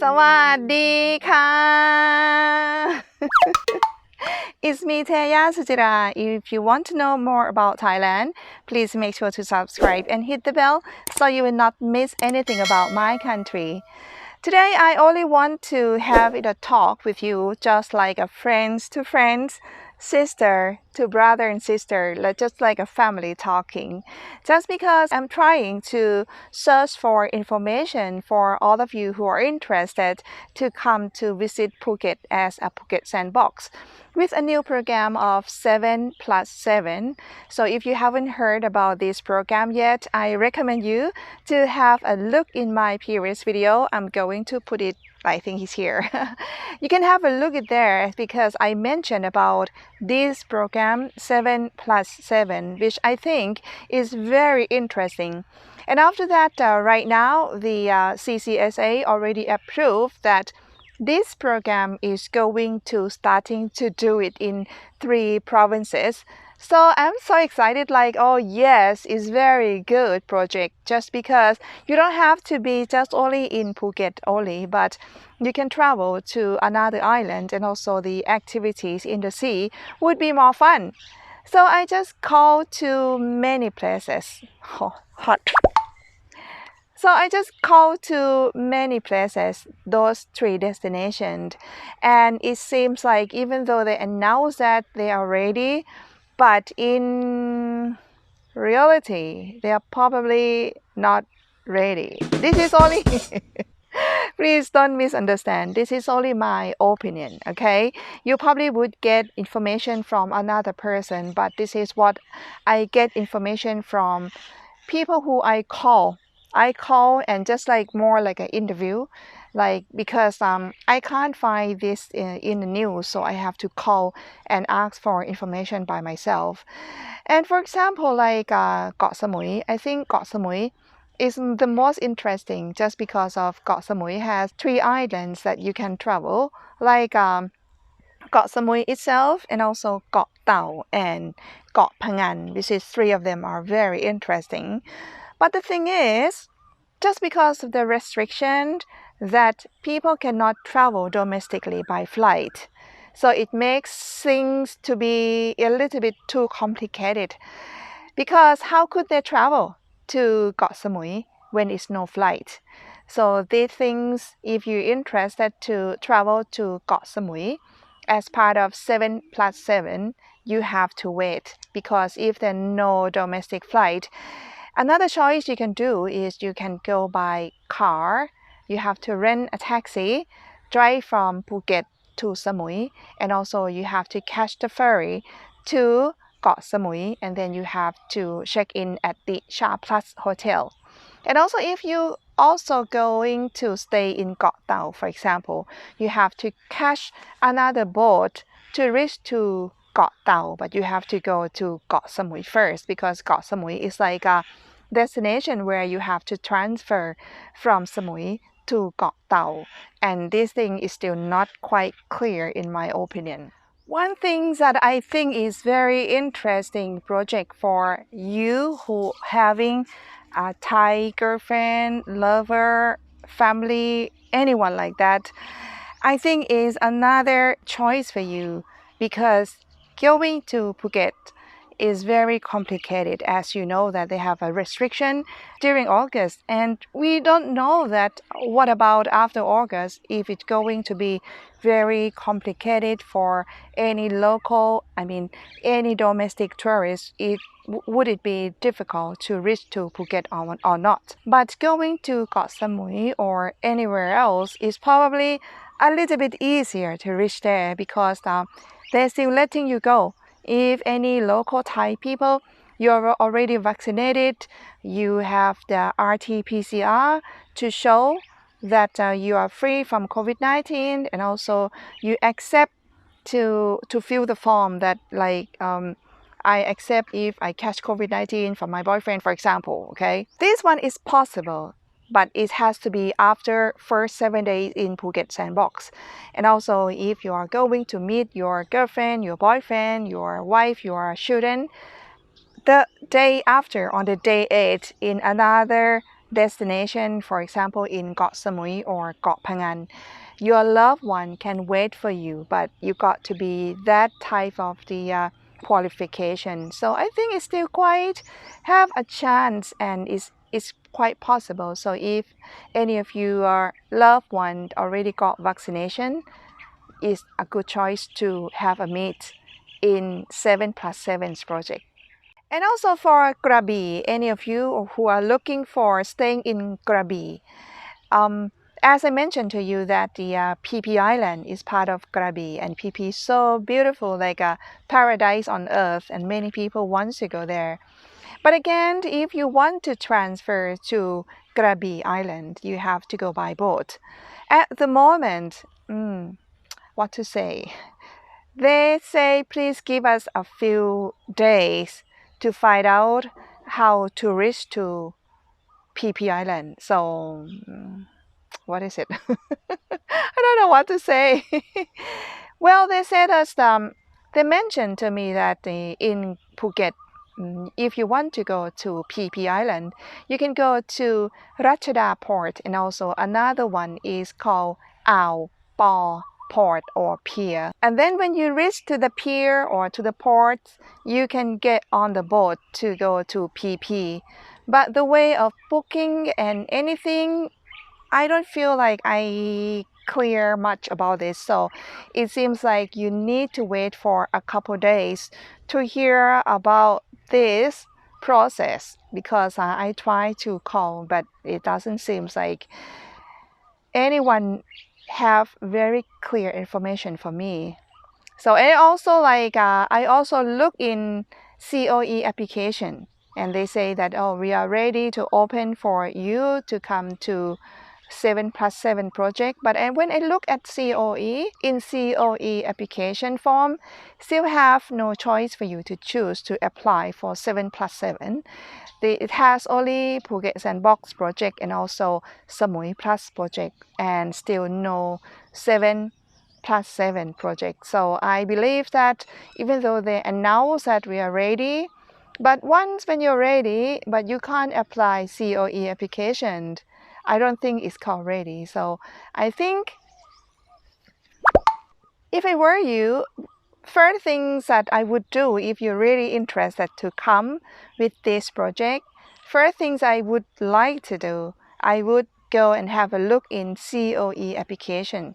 สวัสดีค่ะ It's me, Teya Suchira. If you want to know more about Thailand, please make sure to subscribe and hit the bell so you will not miss anything about my country. Today, I only want to have a talk with you, just like a friends to friends, sister to brother and sister, just like a family talking. Just because I'm trying to search for information for all of you who are interested to come to visit Phuket as a Phuket sandbox with a new program of 7+7. So if you haven't heard about this program yet, I recommend you to have a look in my previous video. I'm going to put it, I think he's here. You can have a look at there because I mentioned about this program 7+7, which I think is very interesting. And after that, right now, the CCSA already approved that this program is going to starting to do it in 3 provinces. So I'm so excited, like, oh yes, it's very good project, just because you don't have to be just only in Phuket only, but you can travel to another island, and also the activities in the sea would be more fun. So I just called to many places. Oh, hot. So I just called to many places, those 3 destinations, and it seems like even though they announced that they are ready, but in reality, they are probably not ready. This is only, please don't misunderstand. This is only my opinion, okay? You probably would get information from another person, but this is what I get information from people who I call and just like more like an interview, like because I can't find this in the news, so I have to call and ask for information by myself. And for example, like Koh Samui, I think Koh Samui is the most interesting just because of Koh Samui has 3 islands that you can travel, like Koh Samui itself, and also Koh Tao and Koh Phangan, which is 3 of them are very interesting. But the thing is, just because of the restriction that people cannot travel domestically by flight, so it makes things to be a little bit too complicated. Because how could they travel to Koh Samui when it's no flight? So these things, if you're interested to travel to Koh Samui as part of 7+7, you have to wait, because if there's no domestic flight, another choice you can do is you can go by car. You have to rent a taxi, drive from Phuket to Samui, and also you have to catch the ferry to Koh Samui, and then you have to check in at the SHA Plus hotel. And also if you also going to stay in Koh Tao, for example, you have to catch another boat to reach to Koh Tao, but you have to go to Koh Samui first, because Koh Samui is like a destination where you have to transfer from Samui to Koh Tao, and this thing is still not quite clear in my opinion. One thing that I think is very interesting project for you who having a Thai girlfriend, lover, family, anyone like that, I think is another choice for you, because going to Phuket is very complicated, as you know that they have a restriction during August, and we don't know that what about after August, if it's going to be very complicated for any local, any domestic tourists. Would it be difficult to reach to Phuket or not? But going to Koh Samui or anywhere else is probably a little bit easier to reach there, because they're still letting you go. If any local Thai people, you're already vaccinated, you have the RT-PCR to show that you are free from COVID-19, and also you accept to fill the form that like I accept if I catch COVID-19 from my boyfriend, for example, okay? This one is possible, but it has to be after first 7 days in Phuket sandbox. And also if you are going to meet your girlfriend, your boyfriend, your wife, your children, the day after, on the day 8, in another destination, for example, in Got Samui or Got Phangan, your loved one can wait for you, but you got to be that type of the qualification. So I think it's still quite have a chance, and it's quite possible. So if any of your loved one already got vaccination, it's a good choice to have a meet in 7+7's project. And also for Krabi, any of you who are looking for staying in Krabi, um, as I mentioned to you that the PP Island is part of Krabi, and PP is so beautiful, like a paradise on earth, and many people want to go there. But again, if you want to transfer to Krabi Island, you have to go by boat. At the moment, what to say? They say please give us a few days to find out how to reach to PP Island. So, what is it? I don't know what to say. Well, they said us they mentioned to me that in Phuket, if you want to go to PP Island, you can go to Ratchada Port, and also another one is called Ao Pa Port or Pier. And then when you reach to the pier or to the port, you can get on the boat to go to PP. But the way of booking and anything, I don't feel like I clear much about this. So it seems like you need to wait for a couple days to hear about this process, because I try to call, but it doesn't seem like anyone have very clear information for me. So and also like I also look in COE application, and they say that, oh, we are ready to open for you to come to 7+7 project. But and when I look at COE, in COE application form, still have no choice for you to choose to apply for 7+7. It has only Phuket Sandbox project and also Samui Plus project, and still no 7+7 project. So I believe that even though they announce that we are ready, but once when you're ready, but you can't apply COE application, I don't think it's called ready. So I think if I were you, first things that I would do if you're really interested to come with this project, first things I would like to do, I would go and have a look in COE application.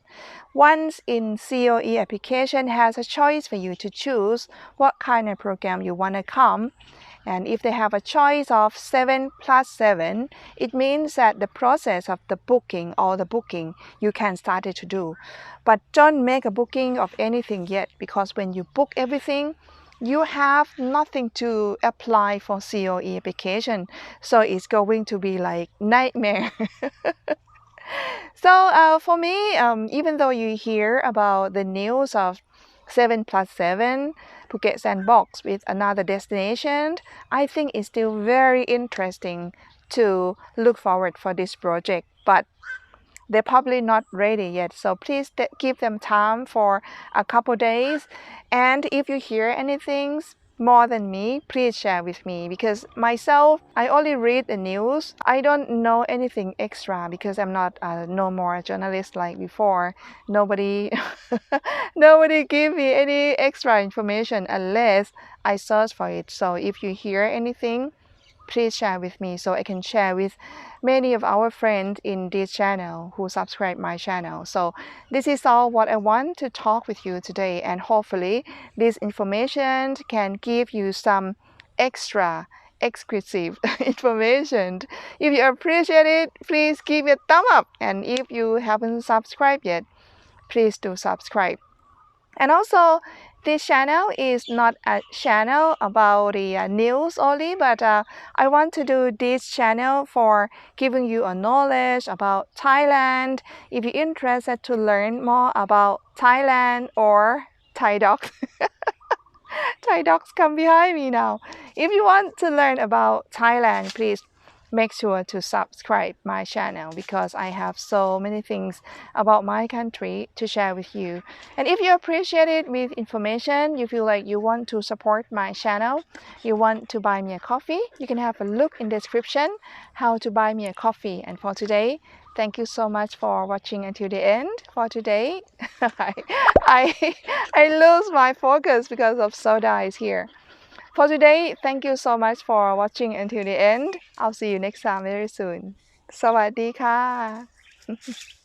Once in COE application has a choice for you to choose what kind of program you want to come. And if they have a choice of 7+7, it means that the process of the booking or the booking you can start it to do. But don't make a booking of anything yet, because when you book everything, you have nothing to apply for COE application. So it's going to be like nightmare. So for me, even though you hear about the news of 7+7 Phuket Sandbox with another destination, I think it's still very interesting to look forward for this project. But they're probably not ready yet, so please give them time for a couple days. And if you hear anything more than me, please share with me, because myself, I only read the news. I don't know anything extra because I'm not no more a journalist like before. Nobody nobody give me any extra information unless I search for it. So if you hear anything, please share with me so I can share with many of our friends in this channel who subscribe my channel. So this is all what I want to talk with you today, and hopefully this information can give you some extra exclusive information. If you appreciate it, please give it a thumb up, and if you haven't subscribed yet, please do subscribe. And also, this channel is not a channel about the news only, but I want to do this channel for giving you a knowledge about Thailand. If you're interested to learn more about Thailand or Thai dogs, Thai dogs come behind me now. If you want to learn about Thailand, please make sure to subscribe my channel because I have so many things about my country to share with you. And if you appreciate it with information, you feel like you want to support my channel, you want to buy me a coffee, you can have a look in description how to buy me a coffee. And for today, thank you so much for watching until the end. For today, I, I lose my focus because of soda is here. For today, thank you so much for watching until the end. I'll see you next time very soon. สวัสดีค่ะ